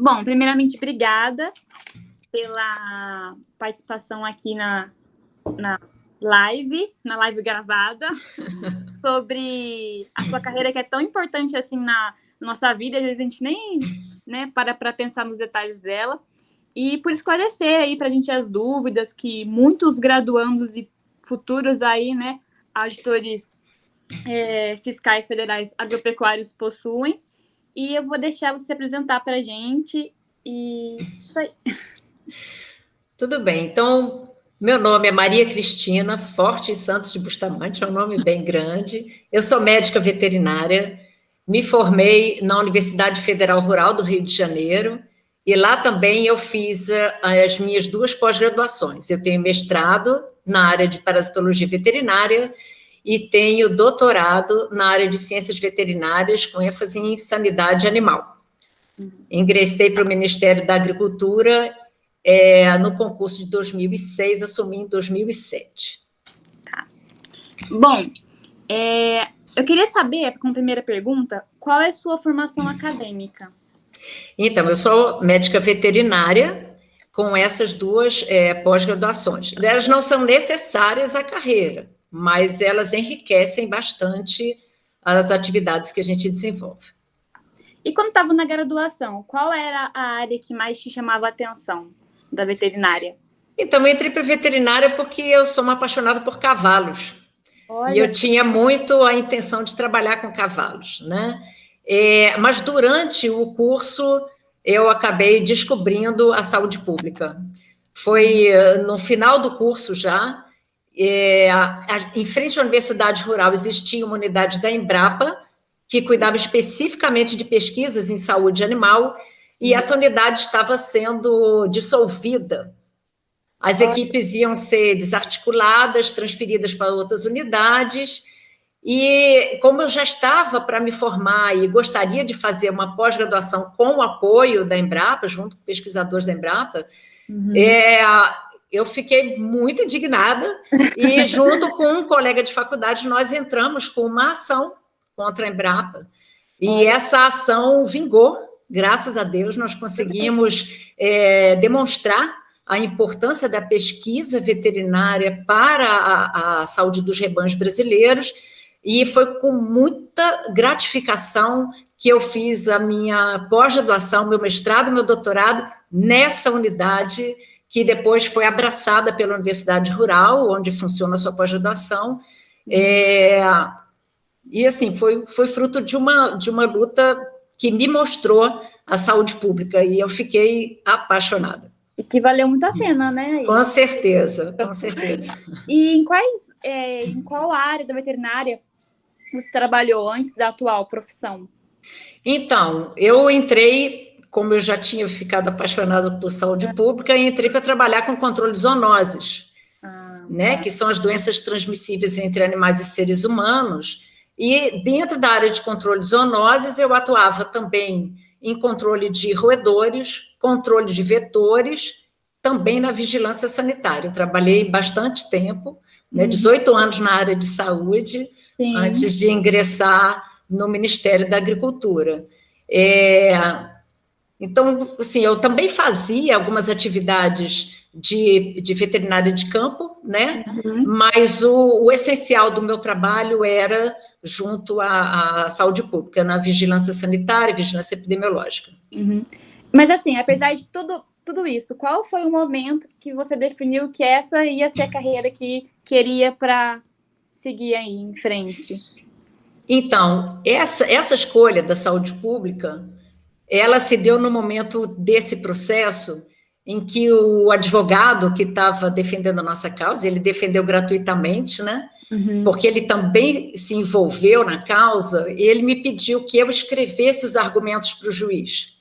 Bom, primeiramente, obrigada pela participação aqui na live gravada, sobre a sua carreira, que é tão importante assim na nossa vida, às vezes a gente nem, né, para pensar nos detalhes dela, e por esclarecer aí para a gente as dúvidas que muitos graduandos e futuros aí, né, auditores fiscais federais agropecuários possuem. E eu vou deixar você se apresentar para a gente, e isso aí. Tudo bem, então, meu nome é Maria Cristina Fortes Santos de Bustamante, é um nome bem grande. Eu sou médica veterinária, me formei na Universidade Federal Rural do Rio de Janeiro, e lá também eu fiz as minhas 2 pós-graduações. Eu tenho mestrado na área de parasitologia veterinária e tenho doutorado na área de ciências veterinárias, com ênfase em sanidade animal. Ingressei para o Ministério da Agricultura no concurso de 2006, assumi em 2007. Tá. Bom, eu queria saber, como primeira pergunta, qual é a sua formação acadêmica? Então, eu sou médica veterinária com essas 2 pós-graduações. Elas não são necessárias à carreira, mas elas enriquecem bastante as atividades que a gente desenvolve. E quando estava na graduação, qual era a área que mais te chamava a atenção da veterinária? Então, eu entrei para veterinária porque eu sou uma apaixonada por cavalos. Olha, e eu tinha muito a intenção de trabalhar com cavalos, né? Mas durante o curso eu acabei descobrindo a saúde pública. Foi no final do curso já, em frente à Universidade Rural existia uma unidade da Embrapa que cuidava especificamente de pesquisas em saúde animal, e essa unidade estava sendo dissolvida. As equipes iam ser desarticuladas, transferidas para outras unidades, e como eu já estava para me formar e gostaria de fazer uma pós-graduação com o apoio da Embrapa, junto com pesquisadores da Embrapa, eu fiquei muito indignada, e junto com um colega de faculdade, nós entramos com uma ação contra a Embrapa, e essa ação vingou, graças a Deus, nós conseguimos demonstrar a importância da pesquisa veterinária para a saúde dos rebanhos brasileiros, e foi com muita gratificação que eu fiz a minha pós-graduação, meu mestrado, meu doutorado, nessa unidade, que depois foi abraçada pela Universidade Rural, onde funciona a sua pós-graduação, e assim, foi fruto de uma luta que me mostrou a saúde pública, e eu fiquei apaixonada. E que valeu muito a pena, né? Com certeza, com certeza. E em qual área da veterinária você trabalhou antes da atual profissão? Então, eu entrei, como eu já tinha ficado apaixonada por saúde pública, entrei para trabalhar com controle de zoonoses, né? Que são as doenças transmissíveis entre animais e seres humanos. E dentro da área de controle de zoonoses, eu atuava também em controle de roedores, controle de vetores, também na vigilância sanitária. Eu trabalhei bastante tempo, né, 18 anos na área de saúde, sim, antes de ingressar no Ministério da Agricultura. Então, assim, eu também fazia algumas atividades de veterinária de campo, né? Mas o essencial do meu trabalho era junto à saúde pública, na vigilância sanitária, vigilância epidemiológica. Mas, assim, apesar de tudo isso, qual foi o momento que você definiu que essa ia ser a carreira que queria para seguir aí em frente? Então, essa escolha da saúde pública, ela se deu no momento desse processo em que o advogado que estava defendendo a nossa causa, ele defendeu gratuitamente, né? Porque ele também se envolveu na causa, e ele me pediu que eu escrevesse os argumentos para o juiz.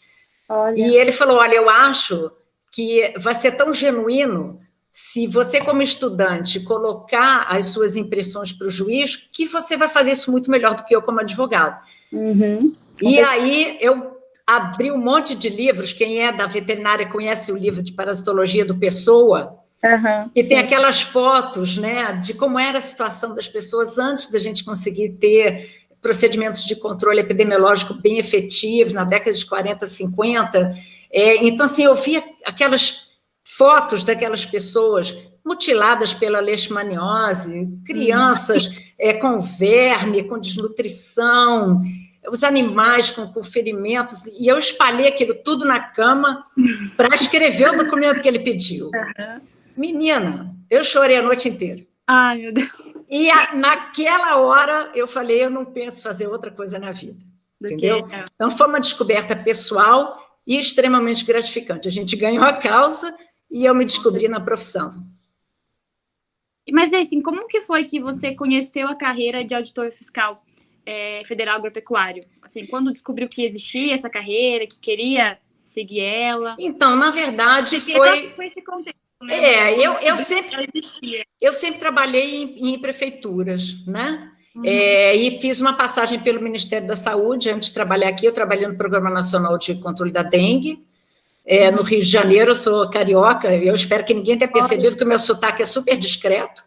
Olha. E ele falou, olha, eu acho que vai ser tão genuíno se você, como estudante, colocar as suas impressões para o juiz, que você vai fazer isso muito melhor do que eu como advogado. E aí eu abri um monte de livros, quem é da veterinária conhece o livro de parasitologia do Pessoa, e tem aquelas fotos, né, de como era a situação das pessoas antes da gente conseguir ter procedimentos de controle epidemiológico bem efetivos, na década de 40, 50, Então, assim, eu via aquelas fotos daquelas pessoas mutiladas pela leishmaniose, crianças com verme, com desnutrição, os animais com ferimentos, e eu espalhei aquilo tudo na cama para escrever o documento que ele pediu. Menina, eu chorei a noite inteira. Ai, meu Deus. E naquela hora eu falei, eu não penso fazer outra coisa na vida. Entendeu? Então, foi uma descoberta pessoal e extremamente gratificante. A gente ganhou a causa e eu me descobri na profissão. Mas, assim, como que foi que você conheceu a carreira de auditor fiscal federal agropecuário? Assim, quando descobriu que existia essa carreira, que queria seguir ela? Então, na verdade, foi esse contexto, né? Eu sempre trabalhei em prefeituras, né? E fiz uma passagem pelo Ministério da Saúde. Antes de trabalhar aqui, eu trabalhei no Programa Nacional de Controle da Dengue, no Rio de Janeiro. Eu sou carioca, eu espero que ninguém tenha percebido que o meu sotaque é super discreto.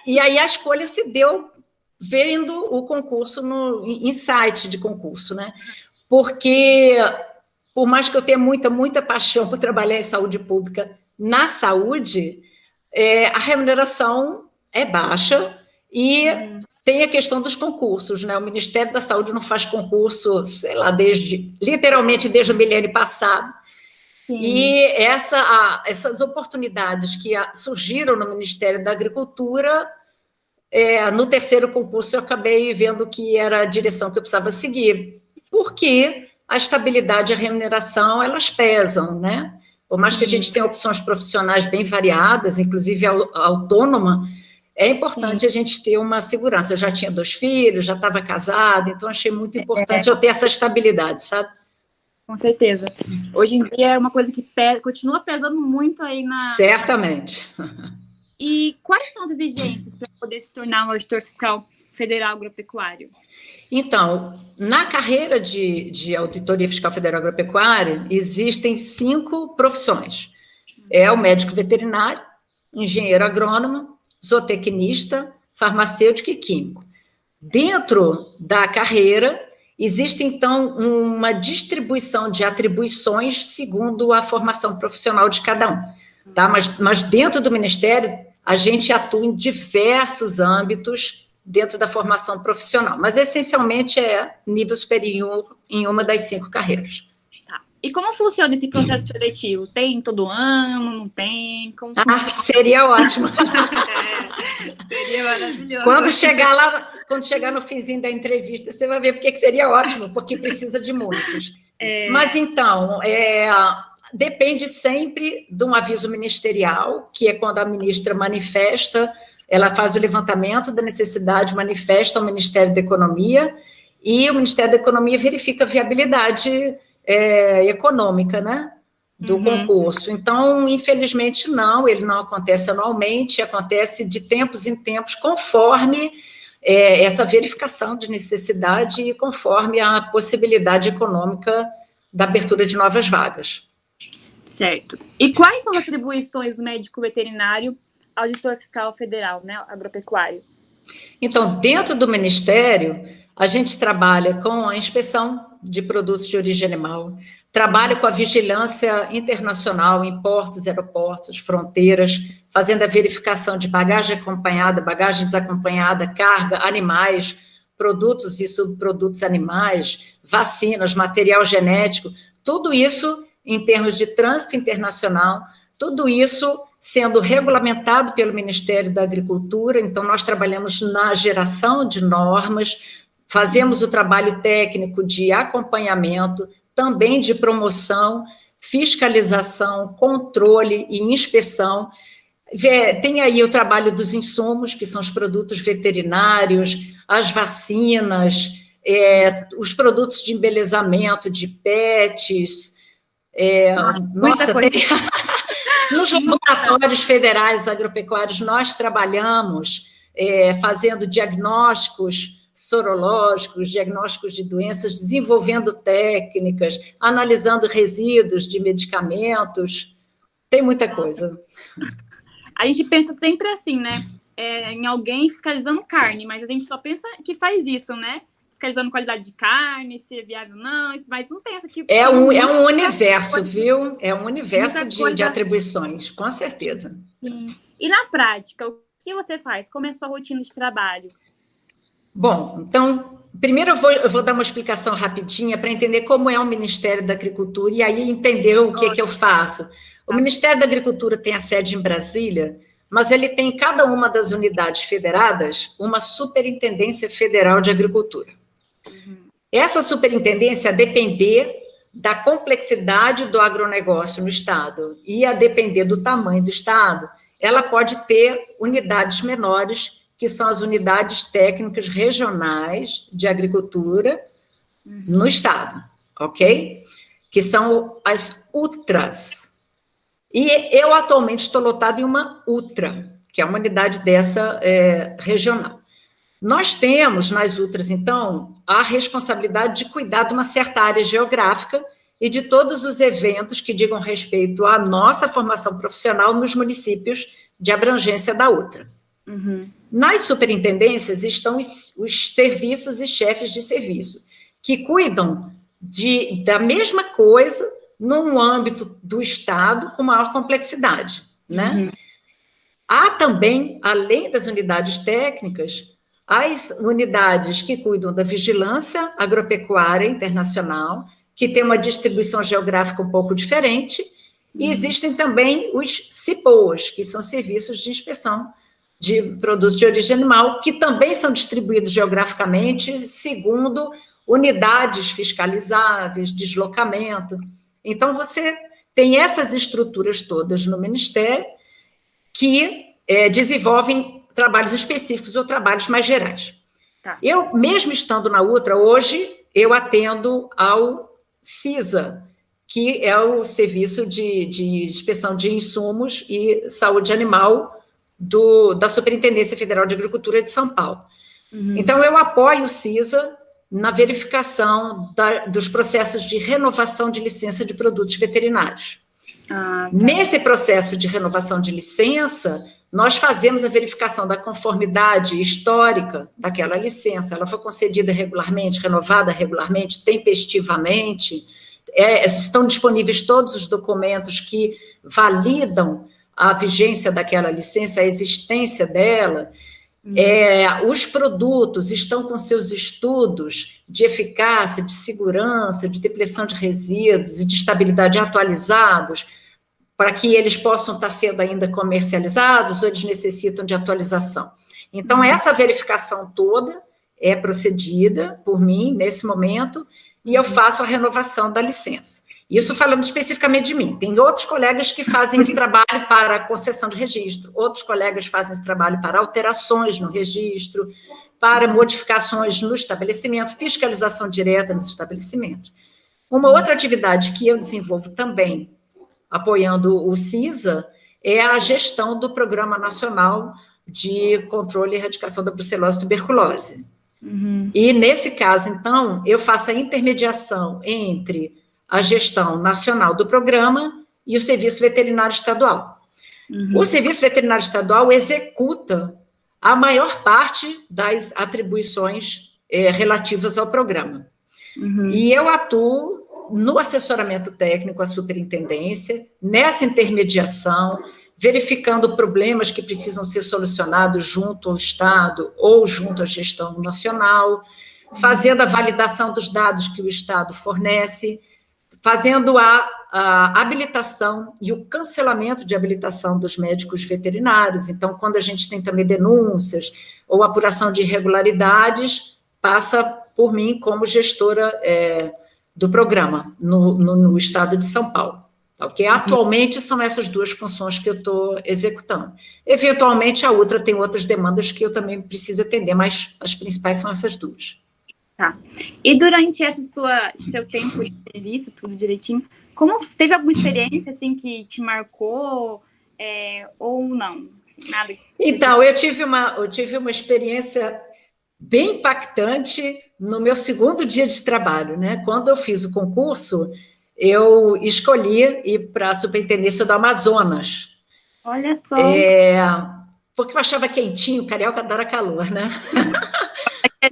E aí a escolha se deu vendo o concurso em site de concurso, né? Porque, por mais que eu tenha muita paixão por trabalhar em saúde pública, na saúde, a remuneração é baixa. E tem a questão dos concursos, né? O Ministério da Saúde não faz concurso, sei lá, literalmente desde o milênio passado. Sim. E essas oportunidades que surgiram no Ministério da Agricultura, no terceiro concurso eu acabei vendo que era a direção que eu precisava seguir, porque a estabilidade e a remuneração, elas pesam, né? Por mais que a gente tenha opções profissionais bem variadas, inclusive autônoma, é importante a gente ter uma segurança. Eu já tinha 2 filhos, já estava casada, então achei muito importante eu ter essa estabilidade, sabe? Com certeza. Hoje em dia é uma coisa que continua pesando muito aí na... Certamente. E quais são as exigências para poder se tornar um auditor fiscal federal agropecuário? Então, na carreira de auditoria fiscal federal agropecuária, existem 5 profissões. É o médico veterinário, engenheiro agrônomo, zootecnista, farmacêutico e químico. Dentro da carreira, existe, então, uma distribuição de atribuições segundo a formação profissional de cada um. Tá? Mas dentro do Ministério, a gente atua em diversos âmbitos dentro da formação profissional, mas, essencialmente, é nível superior em uma das 5 carreiras. E como funciona esse processo seletivo? Tem todo ano? Não tem? Seria ótimo. Seria maravilhoso. Quando chegar no finzinho da entrevista, você vai ver porque que seria ótimo, porque precisa de muitos. Mas, então, depende sempre de um aviso ministerial, que é quando a ministra manifesta, ela faz o levantamento da necessidade, manifesta ao Ministério da Economia, e o Ministério da Economia verifica a viabilidade econômica, né, do concurso. Então, infelizmente, não, ele não acontece anualmente, acontece de tempos em tempos, conforme essa verificação de necessidade e conforme a possibilidade econômica da abertura de novas vagas. Certo. E quais são as atribuições do médico veterinário ao auditor fiscal federal, né, agropecuário? Então, dentro do Ministério, a gente trabalha com a inspeção de produtos de origem animal, trabalha com a vigilância internacional em portos, aeroportos, fronteiras, fazendo a verificação de bagagem acompanhada, bagagem desacompanhada, carga, animais, produtos e subprodutos animais, vacinas, material genético, tudo isso em termos de trânsito internacional, tudo isso sendo regulamentado pelo Ministério da Agricultura. Então, nós trabalhamos na geração de normas, fazemos o trabalho técnico de acompanhamento, também de promoção, fiscalização, controle e inspeção. Tem aí o trabalho dos insumos, que são os produtos veterinários, as vacinas, os produtos de embelezamento, de pets. Muita coisa. Nos laboratórios federais agropecuários, nós trabalhamos fazendo diagnósticos sorológicos, diagnósticos de doenças, desenvolvendo técnicas, analisando resíduos de medicamentos, tem muita coisa. A gente pensa sempre assim, né? Em alguém fiscalizando carne, mas a gente só pensa que faz isso, né? fiscalizando qualidade de carne, se é viável ou não, mas não pensa que... É um universo, viu? É um universo de atribuições, com certeza. Sim. E na prática, o que você faz? Como é a sua rotina de trabalho? Bom, então, primeiro eu vou dar uma explicação rapidinha para entender como é o Ministério da Agricultura e aí entender o que eu faço. O Ministério da Agricultura tem a sede em Brasília, mas ele tem em cada uma das unidades federadas uma Superintendência Federal de Agricultura. Essa superintendência, a depender da complexidade do agronegócio no Estado e a depender do tamanho do Estado, ela pode ter unidades menores, que são as unidades técnicas regionais de agricultura no Estado, ok? Que são as UTRAs. E eu atualmente estou lotada em uma UTRA, que é uma unidade dessa regional. Nós temos nas UTRAs, então, a responsabilidade de cuidar de uma certa área geográfica e de todos os eventos que digam respeito à nossa formação profissional nos municípios de abrangência da UTRA. Nas superintendências estão os serviços e chefes de serviço, que cuidam da mesma coisa num âmbito do Estado com maior complexidade, né? Há também, além das unidades técnicas, as unidades que cuidam da vigilância agropecuária internacional, que tem uma distribuição geográfica um pouco diferente, e existem também os CIPOAs, que são serviços de inspeção de produtos de origem animal, que também são distribuídos geograficamente segundo unidades fiscalizáveis, deslocamento. Então, você tem essas estruturas todas no Ministério que desenvolvem trabalhos específicos ou trabalhos mais gerais. Tá. Eu, mesmo estando na UTRA, hoje, eu atendo ao CISA, que é o Serviço de Inspeção de Insumos e Saúde Animal da Superintendência Federal de Agricultura de São Paulo. Então, eu apoio o CISA na verificação dos processos de renovação de licença de produtos veterinários. Tá. Nesse processo de renovação de licença, nós fazemos a verificação da conformidade histórica daquela licença, ela foi concedida regularmente, renovada regularmente, tempestivamente, estão disponíveis todos os documentos que validam a vigência daquela licença, a existência dela, os produtos estão com seus estudos de eficácia, de segurança, de depressão de resíduos e de estabilidade atualizados, para que eles possam estar sendo ainda comercializados ou eles necessitam de atualização. Então, essa verificação toda é procedida por mim, nesse momento, e eu faço a renovação da licença. Isso falando especificamente de mim. Tem outros colegas que fazem esse trabalho para concessão de registro, outros colegas fazem esse trabalho para alterações no registro, para modificações no estabelecimento, fiscalização direta nos estabelecimentos. Uma outra atividade que eu desenvolvo também, apoiando o CISA, é a gestão do Programa Nacional de Controle e Erradicação da Brucelose e Tuberculose. E, nesse caso, então, eu faço a intermediação entre a gestão nacional do programa e o Serviço Veterinário Estadual. O Serviço Veterinário Estadual executa a maior parte das atribuições relativas ao programa. E eu atuo no assessoramento técnico à superintendência, nessa intermediação, verificando problemas que precisam ser solucionados junto ao Estado ou junto à gestão nacional, fazendo a validação dos dados que o Estado fornece, fazendo a habilitação e o cancelamento de habilitação dos médicos veterinários. Então, quando a gente tem também denúncias ou apuração de irregularidades, passa por mim como gestora do programa no estado de São Paulo. Okay? Atualmente, são essas duas funções que eu estou executando. Eventualmente, a outra tem outras demandas que eu também preciso atender, mas as principais são essas duas. Tá. E durante seu tempo de serviço, tudo direitinho, teve alguma experiência assim que te marcou ou não? Assim, nada? Então, eu tive uma experiência bem impactante no meu segundo dia de trabalho, né? Quando eu fiz o concurso, eu escolhi ir para a Superintendência do Amazonas. Olha só. Porque eu achava quentinho, carioca adora calor, né?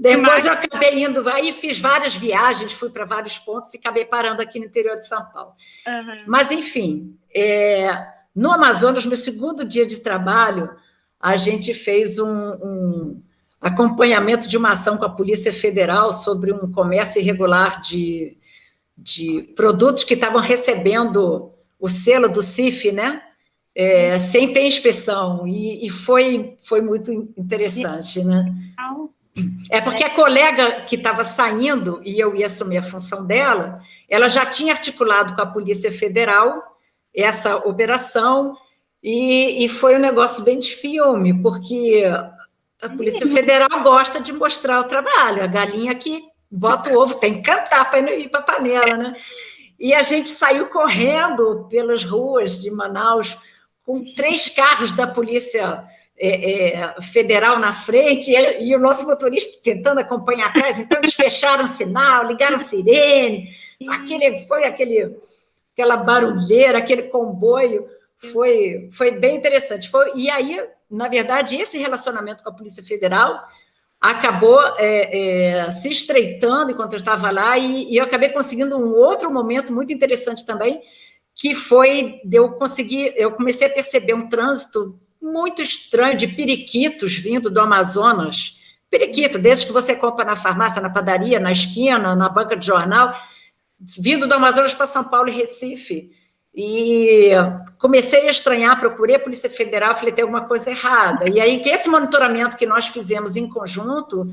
Depois eu acabei indo, aí fiz várias viagens, fui para vários pontos e acabei parando aqui no interior de São Paulo. Mas, enfim, no Amazonas, meu segundo dia de trabalho, a gente fez um acompanhamento de uma ação com a Polícia Federal sobre um comércio irregular de produtos que estavam recebendo o selo do CIF, né? Sem ter inspeção, e foi muito interessante, né? Porque a colega que estava saindo, e eu ia assumir a função dela, ela já tinha articulado com a Polícia Federal essa operação, e foi um negócio bem de filme, porque a Polícia Federal gosta de mostrar o trabalho, a galinha que bota o ovo tem que cantar para não ir para a panela, né? E a gente saiu correndo pelas ruas de Manaus com 3 carros da Polícia Federal na frente e o nosso motorista tentando acompanhar atrás. Então, eles fecharam o sinal, ligaram sirene, aquela barulheira, aquele comboio, foi bem interessante. E aí, na verdade, esse relacionamento com a Polícia Federal acabou se estreitando enquanto eu estava lá, e eu acabei conseguindo um outro momento muito interessante também, que foi eu comecei a perceber um trânsito muito estranho de periquitos vindo do Amazonas, periquito, desses que você compra na farmácia, na padaria, na esquina, na banca de jornal, vindo do Amazonas para São Paulo e Recife. E comecei a estranhar, procurei a Polícia Federal, falei, tem alguma coisa errada. E aí, esse monitoramento que nós fizemos em conjunto,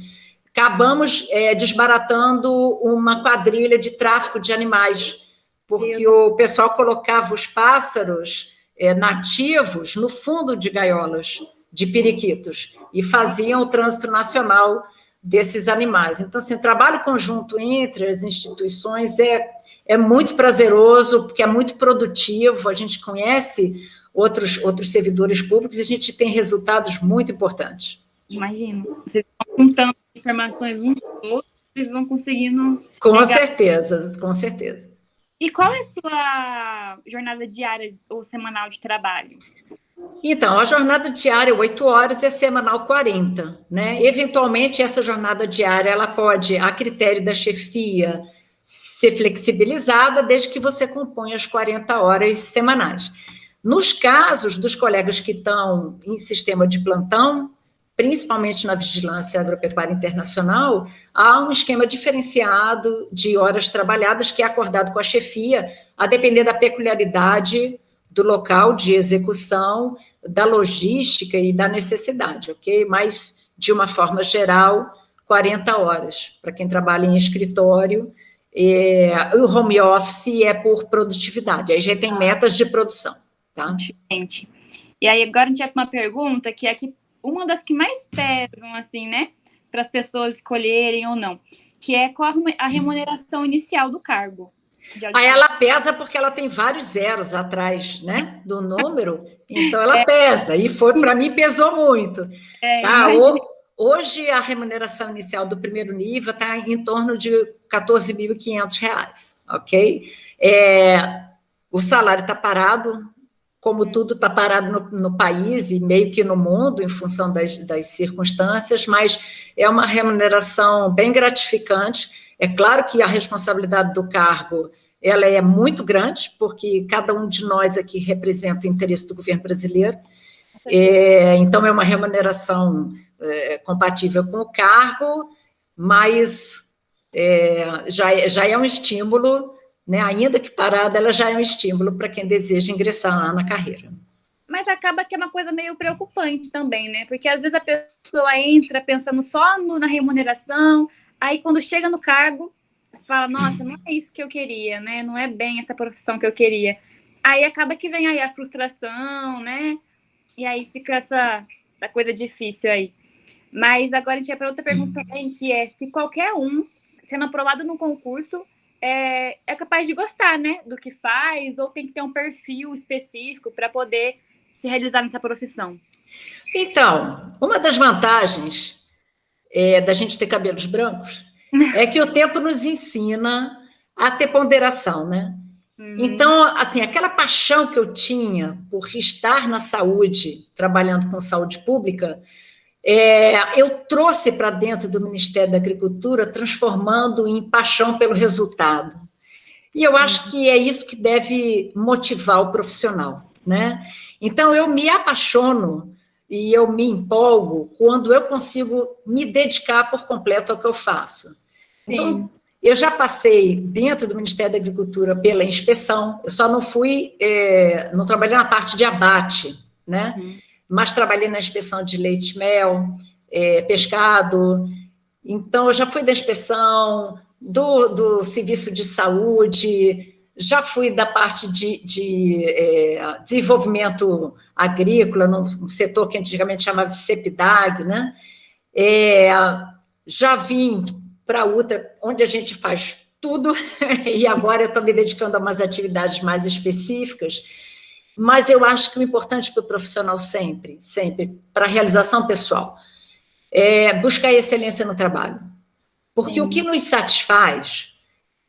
acabamos desbaratando uma quadrilha de tráfico de animais, porque o pessoal colocava os pássaros nativos no fundo de gaiolas de periquitos e faziam o trânsito nacional desses animais. Então, assim, o trabalho conjunto entre as instituições é muito prazeroso, porque é muito produtivo, a gente conhece outros servidores públicos e a gente tem resultados muito importantes. Imagino. Vocês estão juntando informações uns com os outros e vão conseguindo... Com certeza, com certeza. E qual é a sua jornada diária ou semanal de trabalho? Então, a jornada diária é 8 horas e a semanal 40, né? Eventualmente, essa jornada diária, ela pode, a critério da chefia, ser flexibilizada desde que você componha as 40 horas semanais. Nos casos dos colegas que estão em sistema de plantão, principalmente na vigilância agropecuária internacional, há um esquema diferenciado de horas trabalhadas que é acordado com a chefia, a depender da peculiaridade do local de execução, da logística e da necessidade, ok? Mas, de uma forma geral, 40 horas. Para quem trabalha em escritório, o home office é por produtividade, aí já tem metas de produção, tá? Gente, e aí agora a gente vai para uma pergunta que é uma das que mais pesam, assim, né, para as pessoas escolherem ou não, que é qual a remuneração inicial do cargo. Aí ela pesa porque ela tem vários zeros atrás, né, do número, então ela pesa, e para mim pesou muito. Tá? Hoje a remuneração inicial do primeiro nível está em torno de R$ 14.500, ok? O salário está parado, como tudo está parado no país e meio que no mundo, em função das circunstâncias, mas é uma remuneração bem gratificante. É claro que a responsabilidade do cargo ela é muito grande, porque cada um de nós aqui representa o interesse do governo brasileiro, então é uma remuneração compatível com o cargo, mas já é um estímulo, né? Ainda que parada, ela já é um estímulo para quem deseja ingressar lá na carreira. Mas acaba que é uma coisa meio preocupante também, né? Porque às vezes a pessoa entra pensando só na remuneração, aí quando chega no cargo, fala, nossa, não é isso que eu queria, né? Não é bem essa profissão que eu queria. Aí acaba que vem aí a frustração, né? E aí fica essa coisa difícil aí. Mas agora a gente vai para outra pergunta também, que é se qualquer um, sendo aprovado no concurso, é capaz de gostar, né, do que faz, ou tem que ter um perfil específico para poder se realizar nessa profissão? Então, uma das vantagens da gente ter cabelos brancos é que o tempo nos ensina a ter ponderação, né? Então, assim, aquela paixão que eu tinha por estar na saúde, trabalhando com saúde pública, eu trouxe para dentro do Ministério da Agricultura, transformando em paixão pelo resultado. E eu acho que é isso que deve motivar o profissional, né? Então, eu me apaixono e eu me empolgo quando eu consigo me dedicar por completo ao que eu faço. Então, eu já passei dentro do Ministério da Agricultura pela inspeção, eu só não fui, não trabalhei na parte de abate, né? Mas trabalhei na inspeção de leite e mel, pescado. Então, eu já fui da inspeção do serviço de saúde, já fui da parte de desenvolvimento agrícola, no setor que antigamente chamava de CEPDAG, né? Já vim para a UTRA, onde a gente faz tudo, e agora eu estou me dedicando a umas atividades mais específicas, mas eu acho que o importante para o profissional sempre, para a realização pessoal, é buscar excelência no trabalho. Porque o que nos satisfaz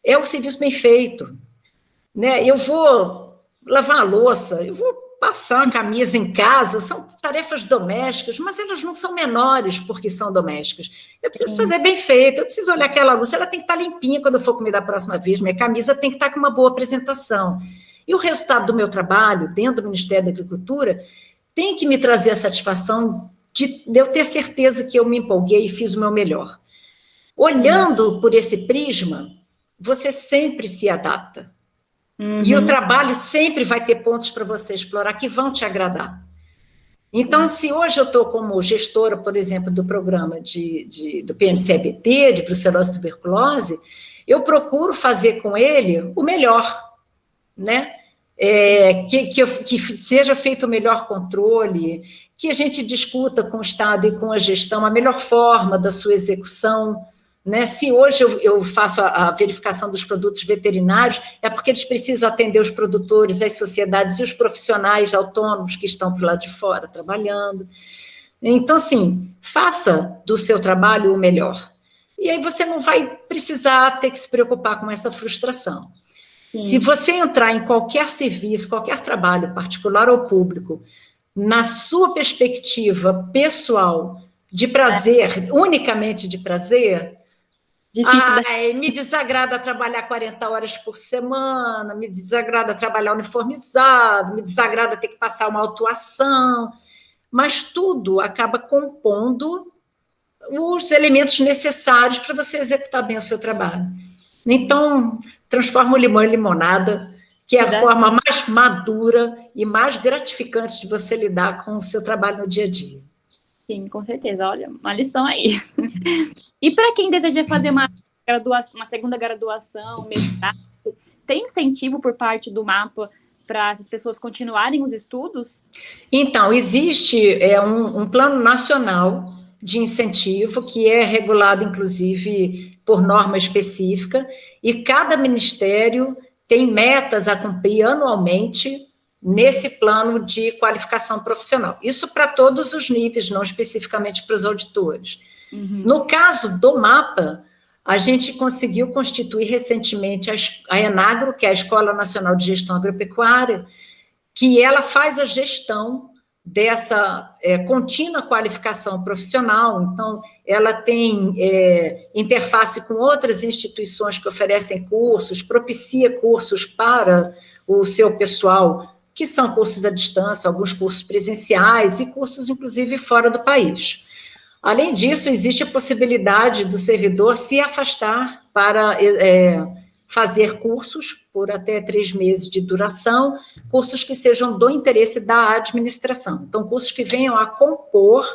é o serviço bem feito, né? Eu vou lavar a louça, eu vou passar uma camisa em casa, são tarefas domésticas, mas elas não são menores porque são domésticas. Eu preciso fazer bem feito, eu preciso olhar aquela louça, ela tem que estar limpinha quando eu for comer da próxima vez, minha camisa tem que estar com uma boa apresentação. E o resultado do meu trabalho, dentro do Ministério da Agricultura, tem que me trazer a satisfação de eu ter certeza que eu me empolguei e fiz o meu melhor. Olhando por esse prisma, você sempre se adapta. E o trabalho sempre vai ter pontos para você explorar que vão te agradar. Então, se hoje eu estou como gestora, por exemplo, do programa do PNCEBT, de brucelose e tuberculose, eu procuro fazer com ele o melhor, né? Que seja feito o melhor controle, que a gente discuta com o Estado e com a gestão a melhor forma da sua execução, né? Se hoje eu faço a verificação dos produtos veterinários, é porque eles precisam atender os produtores, as sociedades e os profissionais autônomos que estão por lá de fora trabalhando. Então, assim, faça do seu trabalho o melhor. E aí você não vai precisar ter que se preocupar com essa frustração. Sim. Se você entrar em qualquer serviço, qualquer trabalho, particular ou público, na sua perspectiva pessoal de prazer, unicamente de prazer, me desagrada trabalhar 40 horas por semana, me desagrada trabalhar uniformizado, me desagrada ter que passar uma autuação, mas tudo acaba compondo os elementos necessários para você executar bem o seu trabalho. Então, transforma o limão em limonada, que é a forma mais madura e mais gratificante de você lidar com o seu trabalho no dia a dia. Sim, com certeza. Olha, uma lição aí. E para quem deseja fazer uma segunda graduação, mestrado, tem incentivo por parte do MAPA para essas pessoas continuarem os estudos? Então, existe um plano nacional de incentivo que é regulado, inclusive, por norma específica, e cada ministério tem metas a cumprir anualmente nesse plano de qualificação profissional. Isso para todos os níveis, não especificamente para os auditores. No caso do MAPA, a gente conseguiu constituir recentemente a ENAGRO, que é a Escola Nacional de Gestão Agropecuária, que ela faz a gestão dessa contínua qualificação profissional. Então, ela tem interface com outras instituições que oferecem cursos, propicia cursos para o seu pessoal, que são cursos à distância, alguns cursos presenciais e cursos, inclusive, fora do país. Além disso, existe a possibilidade do servidor se afastar para fazer cursos por até 3 meses de duração, cursos que sejam do interesse da administração. Então, cursos que venham a compor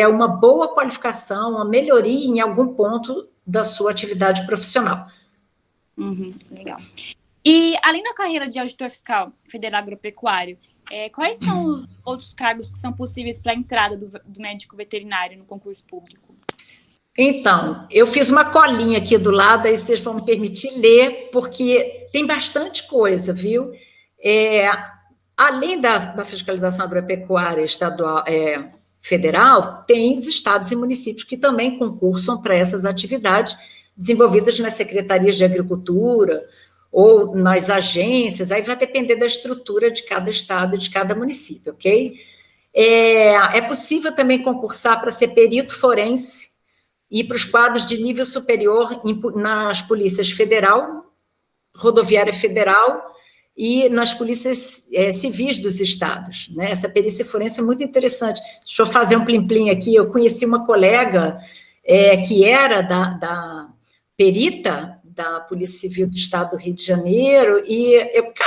uma boa qualificação, uma melhoria em algum ponto da sua atividade profissional. Legal. E, além da carreira de auditor fiscal federal agropecuário, quais são os outros cargos que são possíveis para a entrada do médico veterinário no concurso público? Então, eu fiz uma colinha aqui do lado, aí vocês vão me permitir ler, porque tem bastante coisa, viu? Além da fiscalização agropecuária estadual, federal, tem os estados e municípios que também concursam para essas atividades desenvolvidas nas secretarias de agricultura ou nas agências, aí vai depender da estrutura de cada estado e de cada município, ok? É possível também concursar para ser perito forense e para os quadros de nível superior nas polícias federal, rodoviária federal e nas polícias civis dos estados, né? Essa perícia forense é muito interessante. Deixa eu fazer um plim-plim aqui. Eu conheci uma colega que era da perita da Polícia Civil do Estado do Rio de Janeiro, e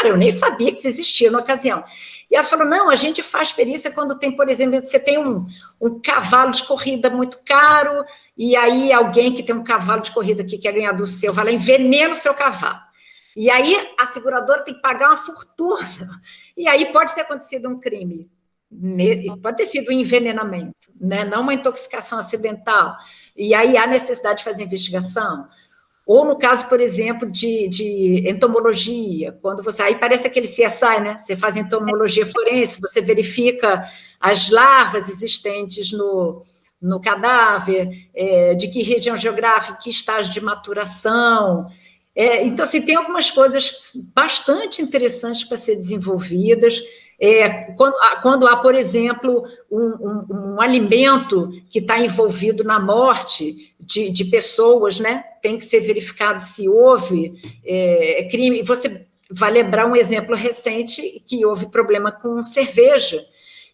eu nem sabia que isso existia na ocasião. E ela falou, não, a gente faz perícia quando tem, por exemplo, você tem um cavalo de corrida muito caro, e aí alguém que tem um cavalo de corrida que quer ganhar do seu, vai lá e envenena o seu cavalo. E aí a seguradora tem que pagar uma fortuna. E aí pode ter acontecido um crime, pode ter sido um envenenamento, né? Não uma intoxicação acidental. E aí há necessidade de fazer investigação. Ou no caso, por exemplo, de entomologia, quando você... Aí parece aquele CSI, né? Você faz entomologia forense, você verifica as larvas existentes no cadáver, de que região geográfica, que estágio de maturação. Então, assim, tem algumas coisas bastante interessantes para ser desenvolvidas. Quando há, por exemplo, um alimento que está envolvido na morte de pessoas, né? Tem que ser verificado se houve crime. Você vai lembrar um exemplo recente que houve problema com cerveja,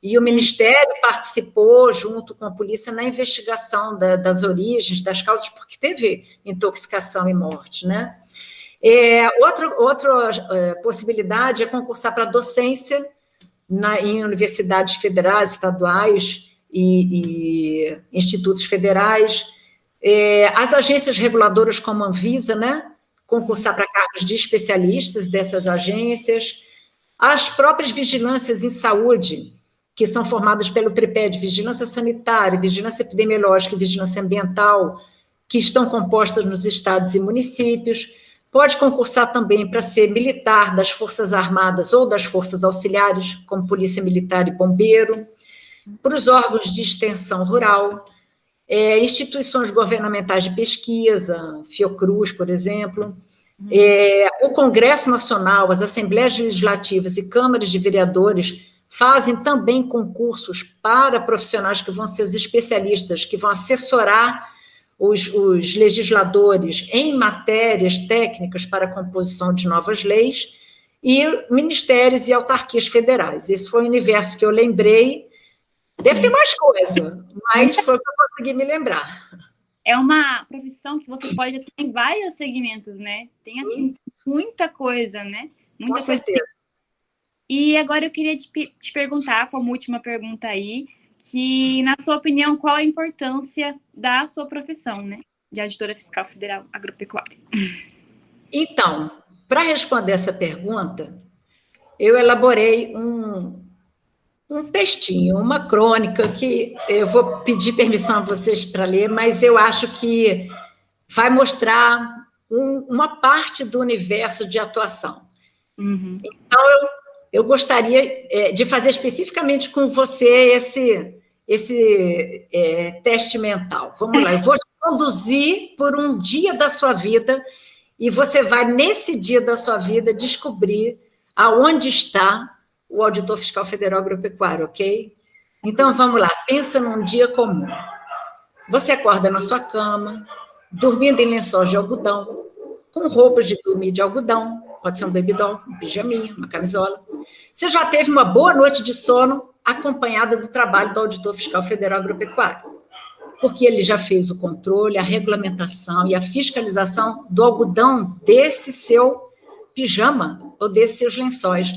e o Ministério participou, junto com a polícia, na investigação das origens, das causas, porque teve intoxicação e morte, né? Outra possibilidade é concursar para docência em universidades federais, estaduais e institutos federais. As agências reguladoras como a Anvisa, né? Concursar para cargos de especialistas dessas agências. As próprias vigilâncias em saúde, que são formadas pelo tripé de vigilância sanitária, vigilância epidemiológica e vigilância ambiental, que estão compostas nos estados e municípios. Pode concursar também para ser militar das Forças Armadas ou das Forças Auxiliares, como Polícia Militar e Bombeiro, para os órgãos de extensão rural, instituições governamentais de pesquisa, Fiocruz, por exemplo, o Congresso Nacional, as Assembleias Legislativas e Câmaras de Vereadores fazem também concursos para profissionais que vão ser os especialistas, que vão assessorar os legisladores em matérias técnicas para a composição de novas leis, e ministérios e autarquias federais. Esse foi o universo que eu lembrei. Deve ter mais coisa, mas foi o que eu consegui me lembrar. É uma profissão que você pode ter em vários segmentos, né? Tem, assim, muita coisa, né? Muita Com coisa. certeza. E agora eu queria te perguntar, como última pergunta aí, que, na sua opinião, qual a importância da sua profissão, né? De auditora fiscal federal agropecuária. Então, para responder essa pergunta, eu elaborei um textinho, uma crônica, que eu vou pedir permissão a vocês para ler, mas eu acho que vai mostrar uma parte do universo de atuação. Uhum. Então, eu gostaria de fazer especificamente com você esse teste mental. Vamos lá, eu vou te conduzir por um dia da sua vida e você vai, nesse dia da sua vida, descobrir aonde está o auditor fiscal federal agropecuário, ok? Então, vamos lá, pensa num dia comum. Você acorda na sua cama, dormindo em lençóis de algodão, com roupas de dormir de algodão, pode ser um baby doll, um pijaminha, uma camisola. Você já teve uma boa noite de sono acompanhada do trabalho do auditor fiscal federal agropecuário, porque ele já fez o controle, a regulamentação e a fiscalização do algodão desse seu pijama ou desses seus lençóis,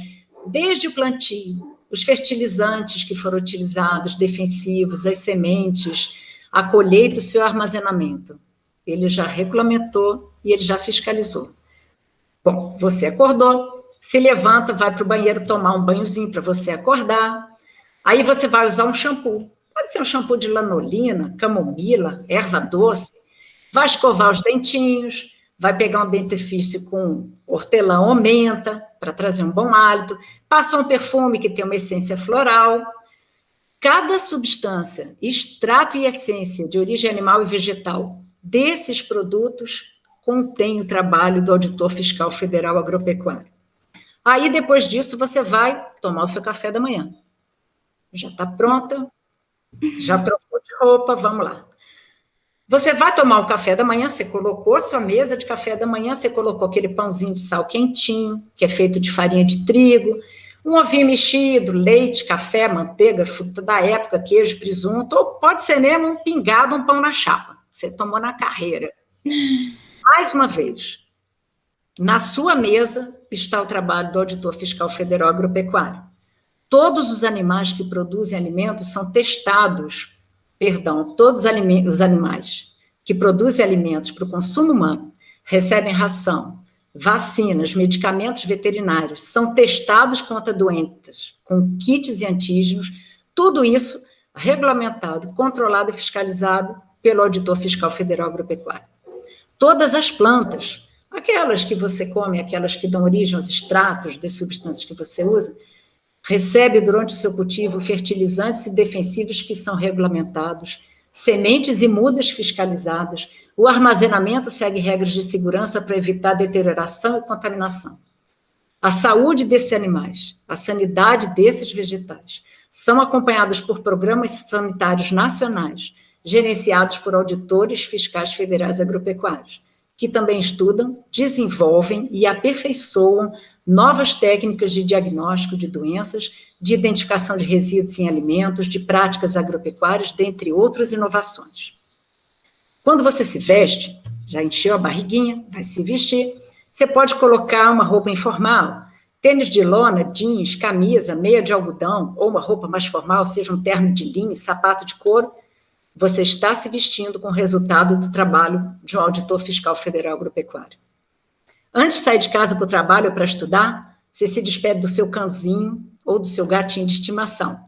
desde o plantio, os fertilizantes que foram utilizados, defensivos, as sementes, a colheita e o seu armazenamento. Ele já regulamentou e ele já fiscalizou. Bom, você acordou, se levanta, vai para o banheiro tomar um banhozinho para você acordar. Aí você vai usar um shampoo. Pode ser um shampoo de lanolina, camomila, erva doce. Vai escovar os dentinhos, vai pegar um dentifrício com hortelã ou menta para trazer um bom hálito. Passa um perfume que tem uma essência floral. Cada substância, extrato e essência de origem animal e vegetal desses produtos contém o trabalho do auditor fiscal federal agropecuário. Aí, depois disso, você vai tomar o seu café da manhã. Já está pronta? Já trocou de roupa? Vamos lá. Você vai tomar o café da manhã, você colocou a sua mesa de café da manhã, você colocou aquele pãozinho de sal quentinho, que é feito de farinha de trigo, um ovinho mexido, leite, café, manteiga, fruta da época, queijo, presunto, ou pode ser mesmo um pingado, um pão na chapa. Você tomou na carreira. Mais uma vez, na sua mesa está o trabalho do Auditor Fiscal Federal Agropecuário. Todos os animais que produzem alimentos são testados, todos os animais que produzem alimentos para o consumo humano recebem ração, vacinas, medicamentos veterinários, são testados contra doenças, com kits e antígenos, tudo isso regulamentado, controlado e fiscalizado pelo Auditor Fiscal Federal Agropecuário. Todas as plantas, aquelas que você come, aquelas que dão origem aos extratos das substâncias que você usa, recebe durante o seu cultivo fertilizantes e defensivos que são regulamentados, sementes e mudas fiscalizadas, o armazenamento segue regras de segurança para evitar deterioração e contaminação. A saúde desses animais, a sanidade desses vegetais, são acompanhadas por programas sanitários nacionais, gerenciados por auditores fiscais federais agropecuários, que também estudam, desenvolvem e aperfeiçoam novas técnicas de diagnóstico de doenças, de identificação de resíduos em alimentos, de práticas agropecuárias, dentre outras inovações. Quando você se veste, já encheu a barriguinha, vai se vestir, você pode colocar uma roupa informal, tênis de lona, jeans, camisa, meia de algodão, ou uma roupa mais formal, seja um terno de linho, sapato de couro, você está se vestindo com o resultado do trabalho de um auditor fiscal federal agropecuário. Antes de sair de casa para o trabalho ou para estudar, você se despede do seu cãozinho ou do seu gatinho de estimação.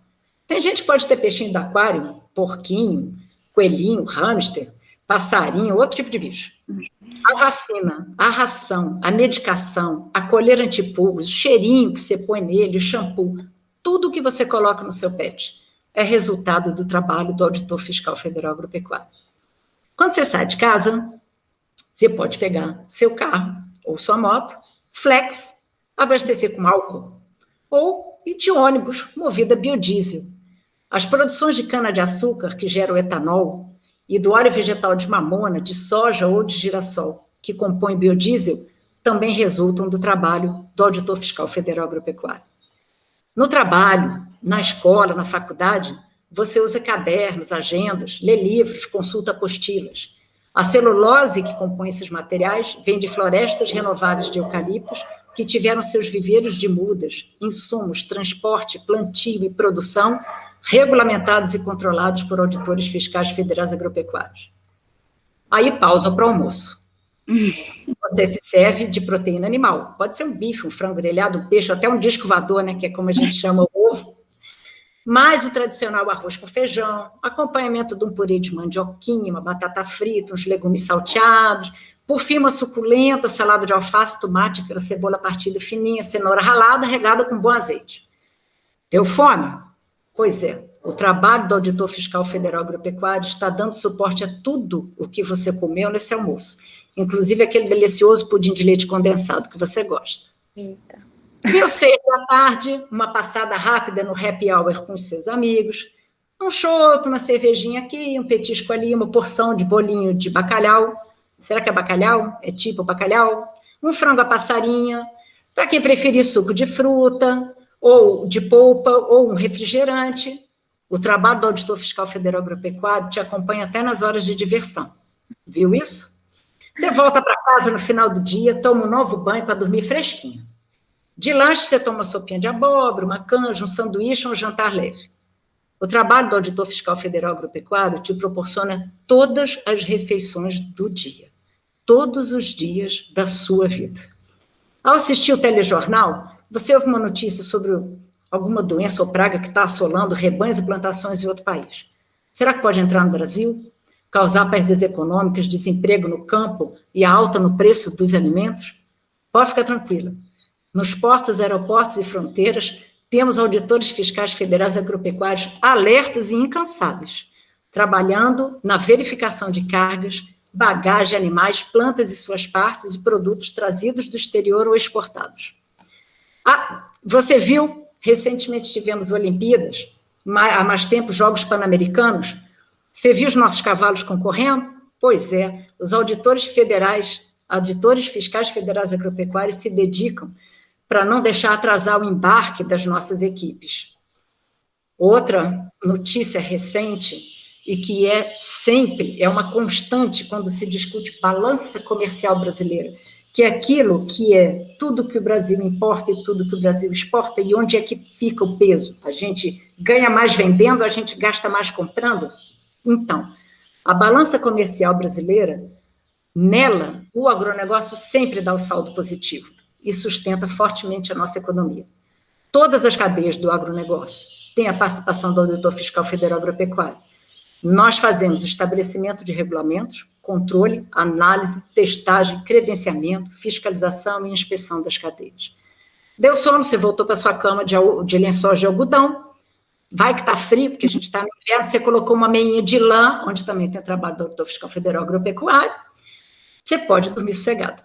Tem gente que pode ter peixinho do aquário, porquinho, coelhinho, hamster, passarinho, outro tipo de bicho. A vacina, a ração, a medicação, a coleira antipulgas, o cheirinho que você põe nele, o shampoo, tudo que você coloca no seu pet é resultado do trabalho do Auditor Fiscal Federal Agropecuário. Quando você sai de casa, você pode pegar seu carro ou sua moto, flex, abastecer com álcool, ou ir de ônibus movido a biodiesel. As produções de cana-de-açúcar que geram etanol e do óleo vegetal de mamona, de soja ou de girassol, que compõem biodiesel, também resultam do trabalho do Auditor Fiscal Federal Agropecuário. No trabalho, na escola, na faculdade, você usa cadernos, agendas, lê livros, consulta apostilas. A celulose que compõe esses materiais vem de florestas renováveis de eucaliptos que tiveram seus viveiros de mudas, insumos, transporte, plantio e produção regulamentados e controlados por auditores fiscais federais agropecuários. Aí pausa para o almoço. Você se serve de proteína animal. Pode ser um bife, um frango grelhado, um peixe, até um disco voador, né, que é como a gente chama o ovo. Mais o tradicional arroz com feijão, acompanhamento de um purê de mandioquinha, uma batata frita, uns legumes salteados, por fim uma suculenta salada de alface, tomate, aquela cebola partida fininha, cenoura ralada, regada com bom azeite. Deu fome? Pois é, o trabalho do Auditor Fiscal Federal Agropecuário está dando suporte a tudo o que você comeu nesse almoço, inclusive aquele delicioso pudim de leite condensado que você gosta. Eita. Deu 6 da tarde, uma passada rápida no happy hour com os seus amigos, um chopp, uma cervejinha aqui, um petisco ali, uma porção de bolinho de bacalhau. Será que é bacalhau? É tipo bacalhau? Um frango à passarinha, para quem preferir suco de fruta, ou de polpa, ou um refrigerante. O trabalho do Auditor Fiscal Federal Agropecuário te acompanha até nas horas de diversão. Viu isso? Você volta para casa no final do dia, toma um novo banho para dormir fresquinho. De lanche, você toma uma sopinha de abóbora, uma canja, um sanduíche ou um jantar leve. O trabalho do Auditor Fiscal Federal Agropecuário te proporciona todas as refeições do dia, todos os dias da sua vida. Ao assistir o telejornal, você ouve uma notícia sobre alguma doença ou praga que está assolando rebanhos e plantações em outro país. Será que pode entrar no Brasil? Causar perdas econômicas, desemprego no campo e alta no preço dos alimentos? Pode ficar tranquila. Nos portos, aeroportos e fronteiras, temos auditores fiscais federais agropecuários alertas e incansáveis, trabalhando na verificação de cargas, bagagem, animais, plantas e suas partes e produtos trazidos do exterior ou exportados. Você viu, recentemente tivemos Olimpíadas, há mais tempo, Jogos Pan-Americanos. Você viu os nossos cavalos concorrendo? Pois é, os auditores fiscais federais agropecuários se dedicam para não deixar atrasar o embarque das nossas equipes. Outra notícia recente, e que é uma constante quando se discute balança comercial brasileira, que é aquilo que é tudo que o Brasil importa e tudo que o Brasil exporta, e onde é que fica o peso? A gente ganha mais vendendo, a gente gasta mais comprando? Então, a balança comercial brasileira, nela, o agronegócio sempre dá o saldo positivo e sustenta fortemente a nossa economia. Todas as cadeias do agronegócio têm a participação do Auditor Fiscal Federal Agropecuário. Nós fazemos estabelecimento de regulamentos, controle, análise, testagem, credenciamento, fiscalização e inspeção das cadeias. Deu sono, você voltou para sua cama de lençóis de algodão, vai que está frio, porque a gente está no inverno, você colocou uma meinha de lã, onde também tem o trabalho do Auditor Fiscal Federal Agropecuário, você pode dormir sossegado.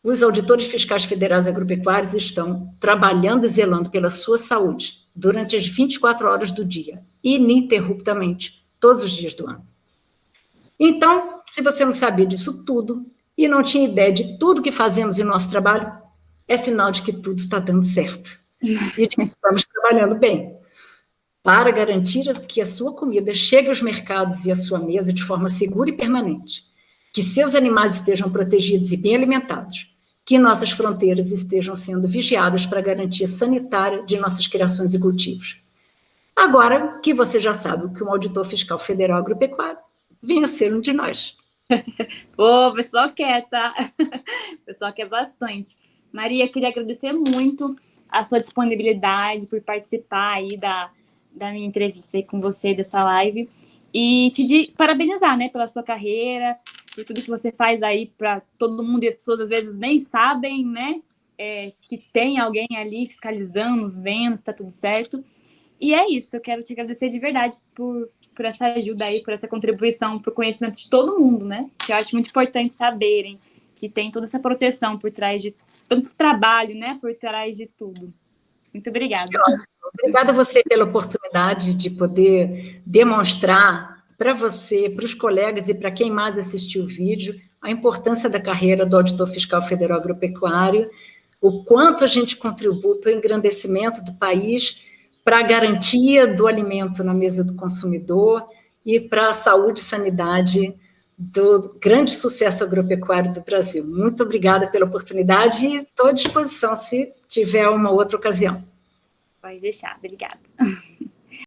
Os auditores fiscais federais agropecuários estão trabalhando e zelando pela sua saúde durante as 24 horas do dia, ininterruptamente, todos os dias do ano. Então, se você não sabia disso tudo e não tinha ideia de tudo que fazemos em nosso trabalho, é sinal de que tudo está dando certo e de que estamos trabalhando bem para garantir que a sua comida chegue aos mercados e à sua mesa de forma segura e permanente, que seus animais estejam protegidos e bem alimentados, que nossas fronteiras estejam sendo vigiadas para a garantia sanitária de nossas criações e cultivos. Agora que você já sabe o que um auditor fiscal federal agropecuário, venha ser um de nós. Ô, o pessoal quer, tá? O pessoal quer bastante. Maria, queria agradecer muito a sua disponibilidade por participar aí da minha entrevista com você, dessa live, e te parabenizar, né, pela sua carreira, por tudo que você faz aí para todo mundo, e as pessoas às vezes nem sabem, né, que tem alguém ali fiscalizando, vendo se tá tudo certo. E é isso, eu quero te agradecer de verdade por essa ajuda aí, por essa contribuição para o conhecimento de todo mundo, né, que eu acho muito importante saberem que tem toda essa proteção por trás de tanto trabalho, né, por trás de tudo. Muito obrigada. Obrigada a você pela oportunidade de poder demonstrar para você, para os colegas e para quem mais assistiu o vídeo, a importância da carreira do Auditor Fiscal Federal Agropecuário, o quanto a gente contribui para o engrandecimento do país, para a garantia do alimento na mesa do consumidor e para a saúde e sanidade do grande sucesso agropecuário do Brasil. Muito obrigada pela oportunidade e estou à disposição se tiver uma outra ocasião. Pode deixar, obrigada.